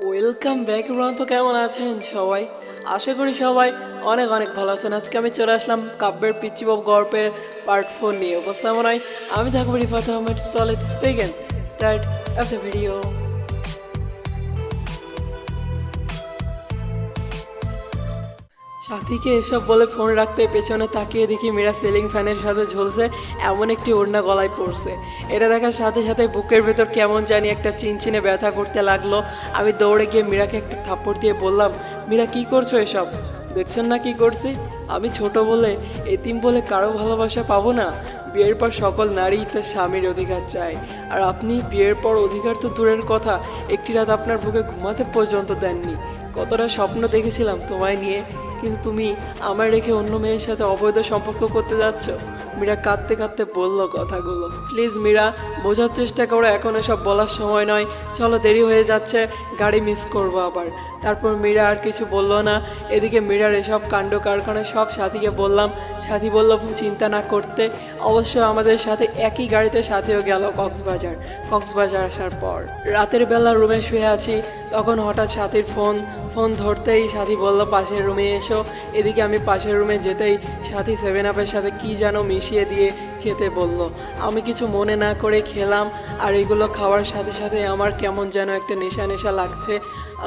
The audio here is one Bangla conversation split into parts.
Welcome back everyone. তো কেমন আছেন সবাই? আশা করি সবাই অনেক অনেক ভালো আছেন। আজকে আমি চলে আসলাম কাব্যের পিচ্চিবাবু গল্পের পার্ট 4 নিয়ে। উপস্থাপনায় নয়, আমি থাকবো Rifat Ahmed. So let's begin start of the video. সাথীকে এসব বলে ফোন রাখতে পেছনে তাকিয়ে দেখি মীরা সিলিং ফ্যানের সাথে ঝুলছে এমন একটি ওড়না গলায় পড়ছে। এটা দেখার সাথে সাথে বুকের ভেতর কেমন জানি একটা চিনচিনে ব্যথা করতে লাগলো। আমি দৌড়ে গিয়ে মীরাকে একটা থাপ্পড় দিয়ে বললাম, মীরা কি করছো এসব? দেখছেন না কি করছি? আমি ছোট বলে, এতিম বলে কারো ভালোবাসা পাবো না? বিয়ের পর সকল নারী তার স্বামীর অধিকার চায়, আর আপনি বিয়ের পর অধিকার তো দূরের কথা, একটি রাত আপনার বুকে ঘুমাতে পর্যন্ত দেননি। কতটা স্বপ্ন দেখেছিলাম তোমায় নিয়ে, কিন্তু তুমি আমার রেখে অন্য মেয়ের সাথে অবৈধ সম্পর্ক করতে যাচ্ছ। মীরা কাঁদতে কাঁদতে বলল কথাগুলো। প্লিজ মীরা, বোঝার চেষ্টা করো, এখন এসব বলার সময় নয়। চলো, দেরি হয়ে যাচ্ছে, গাড়ি মিস করবো আবার। তারপর মীরা আর কিছু বলল না। এদিকে মীরার এসব কাণ্ড কারখানায় সব সাথীকে বললাম। সাথী বলল চিন্তা না করতে। অবশ্য আমাদের সাথে একই গাড়িতে সাথীও গেল কক্সবাজার আসার পর। রাতের বেলা রুমে শুয়ে আছি, তখন হঠাৎ সাথীর ফোন ধরতেই সাথী বলল পাশের রুমে এসো। এদিকে আমি পাশের রুমে যেতেই সাথী 7 আপের সাথে কি যেন মিশিয়ে দিয়ে খেতে বলল। আমি কিছু মনে না করে খেলাম, আর এগুলো খাওয়ার সাথে সাথে আমার কেমন যেন একটা নেশা নেশা লাগছে।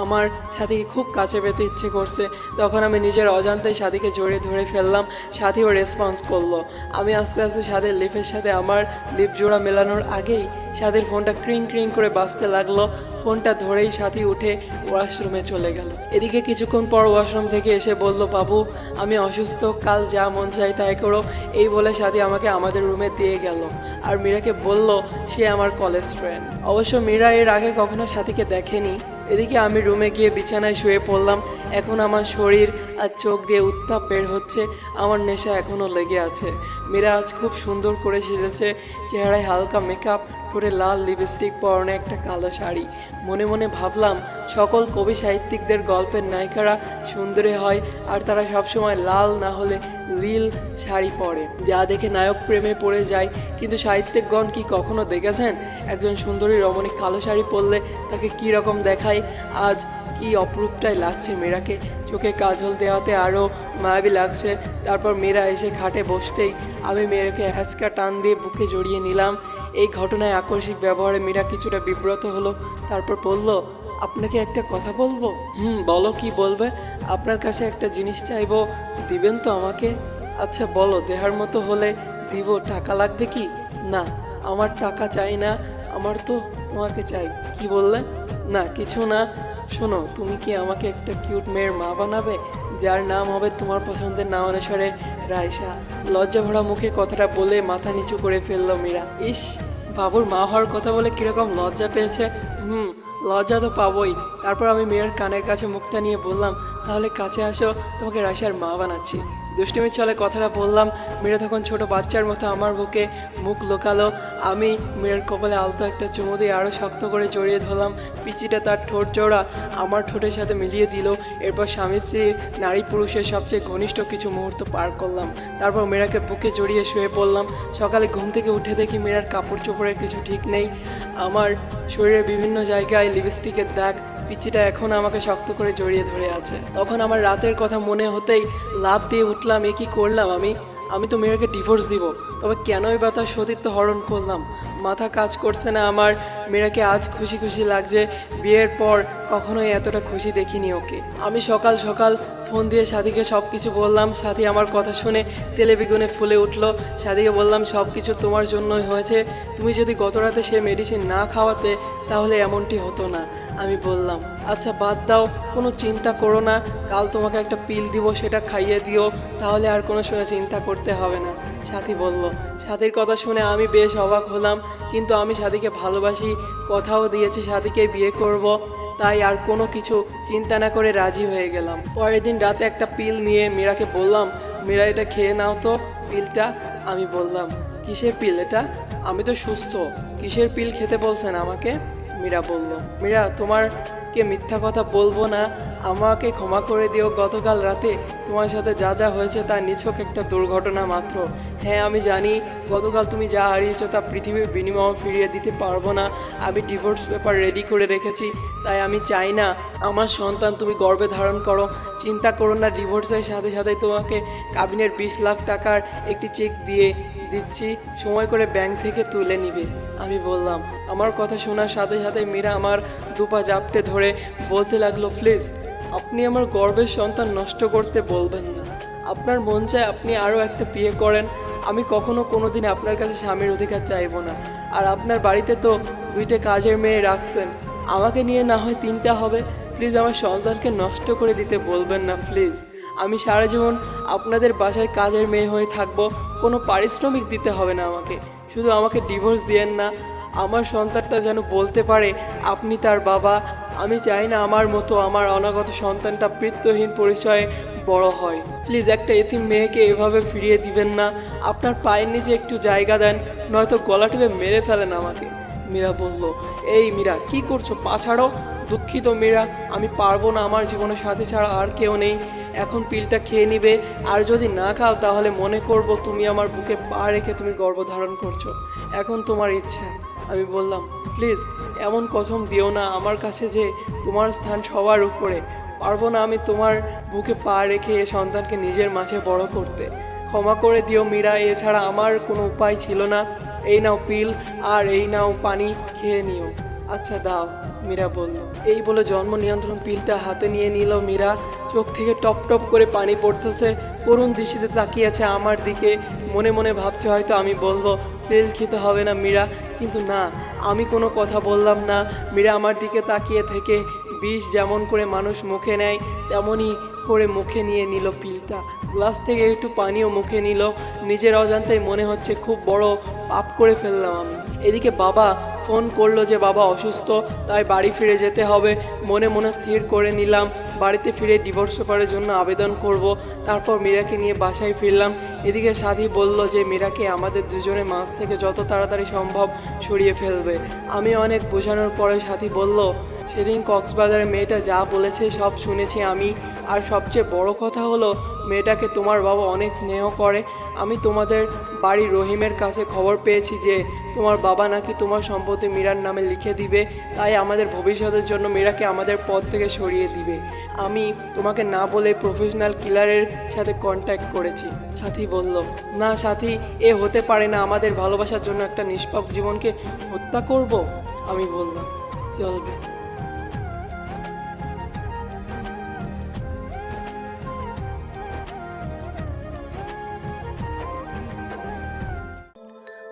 আমার সাথীকে খুব কাছে পেতে ইচ্ছে করছে। তখন আমি নিজের অজান্তেই সাথীকে জড়িয়ে ধরে ফেললাম। সাথীও রেসপন্স করলো। আমি আস্তে আস্তে সাথীর লিপের সাথে আমার লিপ জোড়া মেলানোর আগেই সাথীর ফোনটা ক্রিং ক্রিং করে বাজতে লাগলো। ফোনটা ধরেই সাথী উঠে ওয়াশরুমে চলে গেল। এদিকে কিছুক্ষণ পর ওয়াশরুম থেকে এসে বলল, বাবু আমি অসুস্থ, কাল যা মন চাই তাই করো। এই বলে সাথী আমাকে আমাদের রুমে দিয়ে গেল, আর মীরাকে বলল সে আমার কলেজ ফ্রেন্ড। অবশ্য মীরা এর আগে কখনো সাথীকে দেখেনি। এদিকে আমি রুমে গিয়ে বিছানায় শুয়ে পড়লাম। এখন আমার শরীর আর চোখ দিয়ে উত্তাপ বের হচ্ছে, আমার নেশা এখনও লেগে আছে। মীরা আজ খুব সুন্দর করে সেজেছে, চেহারায় হালকা মেকআপ, ঠোঁটে লাল লিপস্টিক, পরনে একটা কালো শাড়ি। মনে মনে ভাবলাম সকল কবি সাহিত্যিকদের গল্পের নায়িকারা সুন্দরী হয়, আর তারা সবসময় লাল না হলে নীল শাড়ি পরে, যা দেখে নায়ক প্রেমে পড়ে যায়। কিন্তু সাহিত্যিকগণ কি কখনো দেখেছেন একজন সুন্দরী রমণী কালো শাড়ি পরলে তাকে কী রকম দেখায়? আজ কি অপরূপটাই লাগছে মীরাকে, চোখে কাজল দেওয়াতে আরও মায়াবী লাগছে। তারপর মীরা এসে খাটে বসতেই আমি মেয়েকে হ্যাঁচকা টান দিয়ে বুকে জড়িয়ে নিলাম। এই ঘটনায় আকস্মিক ব্যবহারে মীরা কিছুটা বিব্রত হলো। তারপর বলল, আপনাকে একটা কথা বলবো। বলো, কি বলবে? আপনার কাছে একটা জিনিস চাইবো, দিবেন তো আমাকে? আচ্ছা বলো, দেহার মতো হলে দিব। টাকা লাগবে কি? না, আমার টাকা চাই না, আমার তো তোমাকে চাই। কি বললে? না কিছু না। শোনো, তুমি কি আমাকে একটা কিউট মেয়ের মা বানাবে, যার নাম হবে তোমার পছন্দের নাম অনুসারে রাইসা? লজ্জা ভরা মুখে কথাটা বলে মাথা নিচু করে ফেললো মীরা। ইস, বাবুর মা হওয়ার কথা বলে কিরকম লজ্জা পেয়েছে। লজ্জা তো পাবোই। তারপর আমি মেয়ের কানের কাছে মুখটা নিয়ে বললাম, তাহলে কাছে আসো, তোমাকে রাইসার মা বানাচ্ছি। দুষ্টুমি চলে কথাটা বললাম। মেয়েরা তখন ছোট বাচ্চার মতো আমার বুকে মুখ লোকালো। আমি মেয়ের কপালে আলতো একটা চুমু দিয়ে আরও শক্ত করে জড়িয়ে ধরলাম। পিচিটা তার ঠোঁট জোড়া আমার ঠোঁটের সাথে মিলিয়ে দিল। এরপর স্বামী স্ত্রীর, নারী পুরুষের সবচেয়ে ঘনিষ্ঠ কিছু মুহূর্ত পার করলাম। তারপর মেয়েরাকে বুকে জড়িয়ে শুয়ে পড়লাম। সকালে ঘুম থেকে উঠে দেখি মেয়েরার কাপড় চোপড়ের কিছু ঠিক নেই। আমার শরীরের বিভিন্ন জায়গায় লিপস্টিকের দাগ। পিচিটা এখন আমাকে শক্ত করে জড়িয়ে ধরে আছে। তখন আমার রাতের কথা মনে হতেই লাফ দিয়ে উঠলাম। এ কি করলাম আমি তো মেয়েকে ডিভোর্স দিব, তবে কেনই বা তার সতীত্ব হরণ করলাম? মাথা কাজ করছে না আমার। মেয়েকে আজ খুশি খুশি লাগছে, বিয়ের পর কখনোই এতটা খুশি দেখিনি ওকে। আমি সকাল সকাল ফোন দিয়ে সাথীকে সব কিছু বললাম। সাথী আমার কথা শুনে তেলে বেগুনে ফুলে উঠলো। সাথীকে বললাম, সব কিছু তোমার জন্যই হয়েছে। তুমি যদি গত রাতে সে মেডিসিন না খাওয়াতে তাহলে এমনটি হতো না। আমি বললাম, আচ্ছা বাদ দাও, কোনো চিন্তা করো না, কাল তোমাকে একটা পিল দিব, সেটা খাইয়ে দিও, তাহলে আর কোনো সময় চিন্তা করতে হবে না। সাথী বলল। সাথীর কথা শুনে আমি বেশ অবাক হলাম, কিন্তু আমি সাথীকে ভালোবাসি, কথাও দিয়েছি সাথীকে বিয়ে করব, তাই আর কোনো কিছু চিন্তা না করে রাজি হয়ে গেলাম। পরের দিন রাতে একটা পিল নিয়ে মীরাকে বললাম, মীরা এটা খেয়ে নাও তো পিলটা। আমি বললাম, কিসের পিল এটা? আমি তো সুস্থ, কিসের পিল খেতে বলছেন আমাকে? মীরা বলল, মীরা তোমারকে মিথ্যা কথা বলবো না, আমাকে ক্ষমা করে দিও। গতকাল রাতে তোমার সাথে যা যা হয়েছে তা নিছক একটা দুর্ঘটনা মাত্র। হ্যাঁ, আমি জানি গতকাল তুমি যা হারিয়েছো তা পৃথিবীর বিনিময়ে ফিরিয়ে দিতে পারবো না। আমি ডিভোর্স পেপার রেডি করে রেখেছি, তাই আমি চাই না আমার সন্তান তুমি গর্ভে ধারণ করো। চিন্তা করো না, ডিভোর্সের সাথে সাথে তোমাকে কাবিনের 20 লাখ টাকার একটি চেক দিয়ে দিচ্ছি, সময় করে ব্যাংক থেকে তুলে নিবে। আমি বললাম। আমার কথা শোনার সাথে সাথে মীরা আমার দুপা জাপটে ধরে বলতে লাগলো, প্লিজ আপনি আমার গর্ভের সন্তান নষ্ট করতে বলবেন না। আপনার মন চায় আপনি আরও একটা বিয়ে করেন, আমি কখনো কোনোদিন আপনার কাছে স্বামীর অধিকার চাইবো না। আর আপনার বাড়িতে তো 2টে কাজের মেয়ে রাখছেন, আমাকে নিয়ে না হয় 3টা হবে। প্লিজ আমার সন্তানকে নষ্ট করে দিতে বলবেন না প্লিজ। আমি সারা জীবন আপনাদের বাসায় কাজের মেয়ে হয়ে থাকবো, কোনো পারিশ্রমিক দিতে হবে না আমাকে, শুধু আমাকে ডিভোর্স দিয়েন না। আমার সন্তানটা যেন বলতে পারে আপনি তার বাবা। আমি চাই না আমার মতো আমার অনাগত সন্তানটা বৃত্তহীন পরিচয়ে বড় হয়। প্লিজ একটা এতিম মেয়েকে এভাবে ফিরিয়ে দিবেন না। আপনার পায়ের নিচে একটু জায়গা দেন, নয়তো গলা টিপে মেরে ফেলেন আমাকে। মীরা বলল, এই মীরা কি করছো, পা ছাড়ো। দুঃখিত মীরা, আমি পারবো না, আমার জীবনে সাথী ছাড়া আর কেউ নেই। এখন পিলটা খেয়ে নিবে, আর যদি না খাও তাহলে মনে করব তুমি আমার বুকে পা রেখে তুমি গর্ভধারণ করছো। এখন তোমার ইচ্ছা। আমি বললাম, প্লিজ এমন কসম দিও না আমার কাছে যে তোমার স্থান সবার উপরে। পারবো না আমি তোমার বুকে পা রেখে এ সন্তানকে নিজের মাঝে বড় করতে। ক্ষমা করে দিও মীরা, এছাড়া আমার কোনো উপায় ছিল না। এই নাও পিল, আর এই নাও পানি, খেয়ে নিও। আচ্ছা দাও, মীরা বলল। এই বলে জন্ম নিয়ন্ত্রণ পিলটা হাতে নিয়ে নিল মীরা। চোখ থেকে টপ টপ করে পানি পড়তেছে, করুণ দৃষ্টিতে তাকিয়ে আছে আমার দিকে। মনে মনে ভাবছে হয়তো আমি বলবো পিল খেতে হবে না মীরা, কিন্তু না, আমি কোনো কথা বললাম না। মীরা আমার দিকে তাকিয়ে থেকে বিষ যেমন করে মানুষ মুখে নেয় তেমনই করে মুখে নিয়ে নিল পিলটা। গ্লাস থেকে একটু পানিও মুখে নিল। নিজের অজান্তেই মনে হচ্ছে খুব বড় পাপ করে ফেললাম আমি। এদিকে বাবা ফোন করলো যে বাবা অসুস্থ, তাই বাড়ি ফিরে যেতে হবে। মনে মনে স্থির করে নিলাম বাড়িতে ফিরে ডিভোর্স পেপারের জন্য আবেদন করব। তারপর মীরাকে নিয়ে বাসায় ফিরলাম। এদিকে সাথী বলল যে মীরাকে আমাদের দুজনের মাঝ থেকে যত তাড়াতাড়ি সম্ভব সরিয়ে ফেলবে। আমি অনেক বোঝানোর পরে সাথী বলল, সেদিন কক্সবাজারে মেয়েটা যা বলেছে সব শুনেছি আমি। আর সবচেয়ে বড় কথা হলো মেয়েটাকে তোমার বাবা অনেক স্নেহ করে। আমি তোমাদের বাড়ির রহিমের কাছে খবর পেয়েছি যে তোমার বাবা নাকি তোমার সম্পত্তি মীরার নামে লিখে দিবে, তাই আমাদের ভবিষ্যতের জন্য মীরাকে আমাদের পথ থেকে সরিয়ে দিবে। আমি তোমাকে না বলে প্রফেশনাল কিলারের সাথে কন্ট্যাক্ট করেছি। সাথী বলল, না সাথী, এ হতে পারে না, আমাদের ভালোবাসার জন্য একটা নিষ্পাপ জীবনকে হত্যা করব। আমি বললাম, চলবে।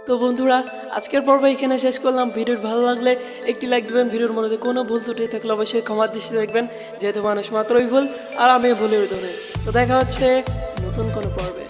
তো বন্ধুরা, আজকের পর্ব এখানে শেষ করলাম। ভিডিওর ভালো লাগলে একটি লাইক দেবেন। ভিডিওর মধ্যে কোনো ভুল ত্রুটি থাকলে অবশ্যই ক্ষমার দৃষ্টিতে দেখবেন, যেহেতু মানুষ মাত্রই ভুল আর আমি ভুলের ধরে। তো দেখা হচ্ছে নতুন কোনো পর্বে।